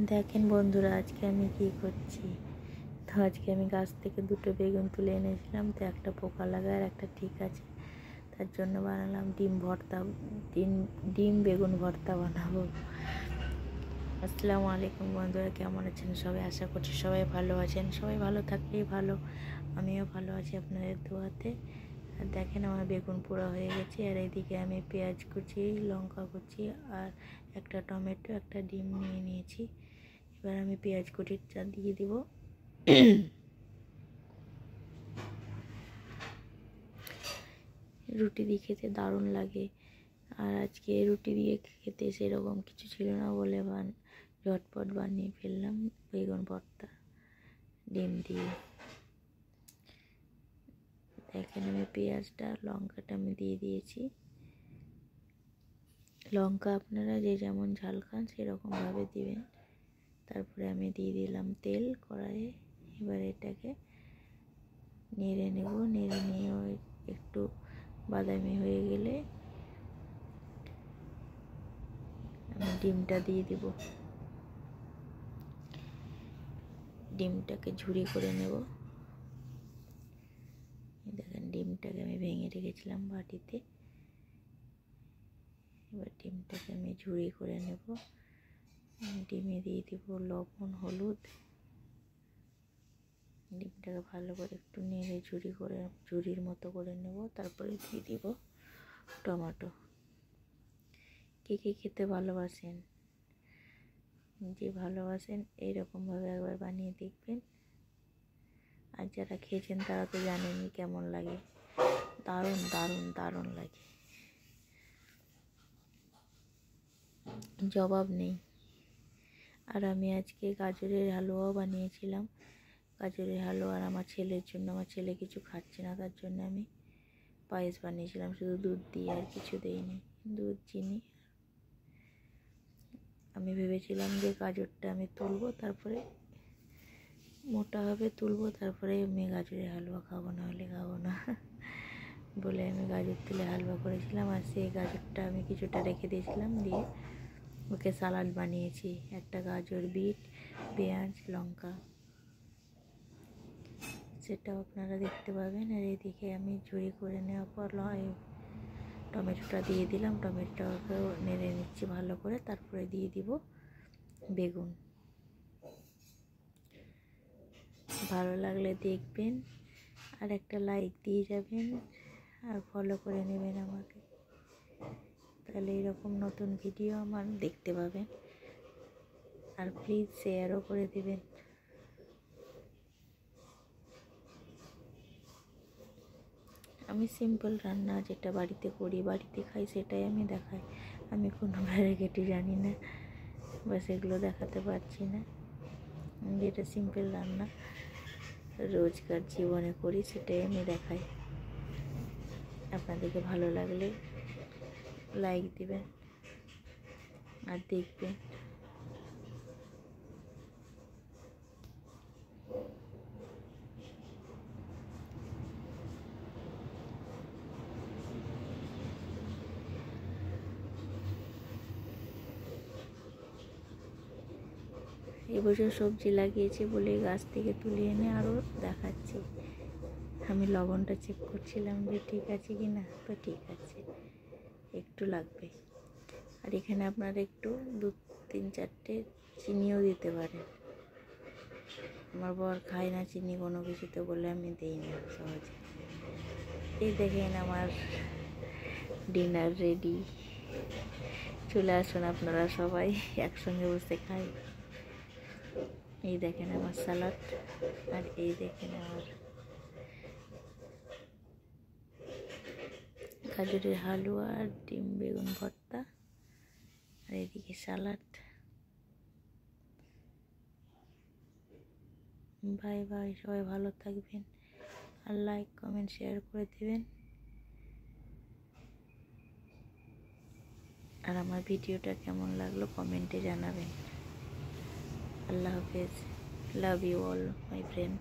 দেখেন বন্ধুরা, আজকে আমি কি করছি। তো আজকে আমি গাছ থেকে দুটো বেগুন তুলে এনেছিলাম। তো একটা পোকা লাগা আর একটা ঠিক আছে। তার জন্য বানালাম ডিম বেগুন ভর্তা বানাবো। আসসালামু আলাইকুম বন্ধুরা, কেমন আছেন সবাই? আশা করছি সবাই ভালো আছেন। সবাই ভালো থাকলেই ভালো, আমিও ভালো আছি আপনাদের দোয়াতে। আর দেখেন আমার বেগুন পোড়া হয়ে গেছে। আর এইদিকে আমি পেঁয়াজ কুচি, লঙ্কা কুচি আর একটা টমেটো, একটা ডিম নিয়ে নিয়েছি। এবার আমি পেঁয়াজ কুচিটা দিয়ে দিব। রুটি দিয়ে খেতে দারুণ লাগে। আর আজকে রুটি দিয়ে খেতে সেরকম কিছু ছিল না বলে ঝটপট বানিয়ে ফেললাম বেগুন ভর্তা ডিম দিয়ে। দেখেন আমি পেঁয়াজটা লঙ্কাটা আমি দিয়ে দিয়েছি। লঙ্কা আপনারা যে যেমন ঝাল খান সেরকমভাবে দিবেন। তারপরে আমি দিয়ে দিলাম তেল কড়াইয়ে। এবার এটাকে নেড়ে নেব। নেড়ে নিয়ে একটু বাদামি হয়ে গেলে আমি ডিমটা দিয়ে দিব। ডিমটাকে ঝুরি করে নেব। দেখেন ডিমটাকে আমি ভেঙে রেখেছিলাম বাটিতে। এবার ডিমটাকে আমি ঝুরি করে নেব। ডিমে দিয়ে দিব লবণ, হলুদ। ডিমটাকে ভালো করে একটু নেড়ে ঝুরির মতো করে নেব। তারপরে দিয়ে দিব টমেটো। কে কে খেতে ভালোবাসেন? যে ভালোবাসেন এইরকমভাবে একবার বানিয়ে দেখবেন। আর যারা খেয়েছেন তারা তো জানেনই কেমন লাগে। দারুণ দারুণ দারুণ লাগে, জবাব নেই। আর আমি আজকে গাজরের হালুয়াও বানিয়েছিলাম। গাজরের হালুয়া আর আমার ছেলের জন্য। আমার ছেলে কিছু খাচ্ছে না, তার জন্য আমি পায়েস বানিয়েছিলাম শুধু দুধ দিয়ে, আর কিছু দেইনি। দুধ, চিনি। আমি ভেবেছিলাম যে গাজরটা আমি তুলবো, তারপরে মোটা হবে তুলবো, তারপরে আমি গাজরের হালুয়া খাবো, না হলে খাবো না বলে আমি গাজর তুলে হালুয়া করেছিলাম। আর সেই গাজরটা আমি কিছুটা রেখে দিয়েছিলাম, দিয়ে ওকে সালাড বানিয়েছি। একটা গাজর, বিট, পেঁয়াজ, লঙ্কা, সেটাও আপনারা দেখতে পাবেন। আর এদিকে আমি ঝুরি করে নেওয়ার পর টমেটোটা দিয়ে দিলাম। টমেটোকেও নেড়ে নিচ্ছি ভালো করে। তারপরে দিয়ে দিব বেগুন। ভালো লাগলে দেখবেন, আর একটা লাইক দিয়ে যাবেন, আর ফলো করে নেবেন আমাকে। তাহলে এরকম নতুন ভিডিও আমার দেখতে পাবেন। আর প্লিজ শেয়ারও করে দেবেন। আমি সিম্পল রান্না যেটা বাড়িতে করি, বাড়িতে খাই, সেটাই আমি দেখাই। আমি কোনো ভ্যারাইটি জানি না, বা সেগুলো দেখাতে পারছি না। যেটা সিম্পল রান্না রোজকার জীবনে করি, সেটাই আমি দেখাই। আপনাদেরকে ভালো লাগলে লাইক দেবেন আর দেখবেন। এবছর সবজি লাগিয়েছি বলে গাছ থেকে তুলে এনে আরও দেখাচ্ছি। আমি লবণটা চেক করছিলাম যে ঠিক আছে কি না। তো ঠিক আছে, একটু লাগবে। আর এখানে আপনারা একটু 2-3-4টে চিনিও দিতে পারেন। আমার বর খায় না চিনি কোনো কিছুতে বলে আমি দিই না সহজে। এই দেখেন আমার ডিনার রেডি। চলে আসুন আপনারা সবাই একসঙ্গে বসে খাই। এই দেখেন আমার সালাড, আর এই দেখেন আমার গাজরের হালুয়া আর ডিম বেগুন ভর্তা, আর এদিকে সালাড। বাই বাই, সবাই ভালো থাকবেন। আর লাইক, কমেন্ট, শেয়ার করে দেবেন। আর আমার ভিডিওটা কেমন লাগলো কমেন্টে জানাবেন। আল্লাহ হাফেজ। Love you all my friend.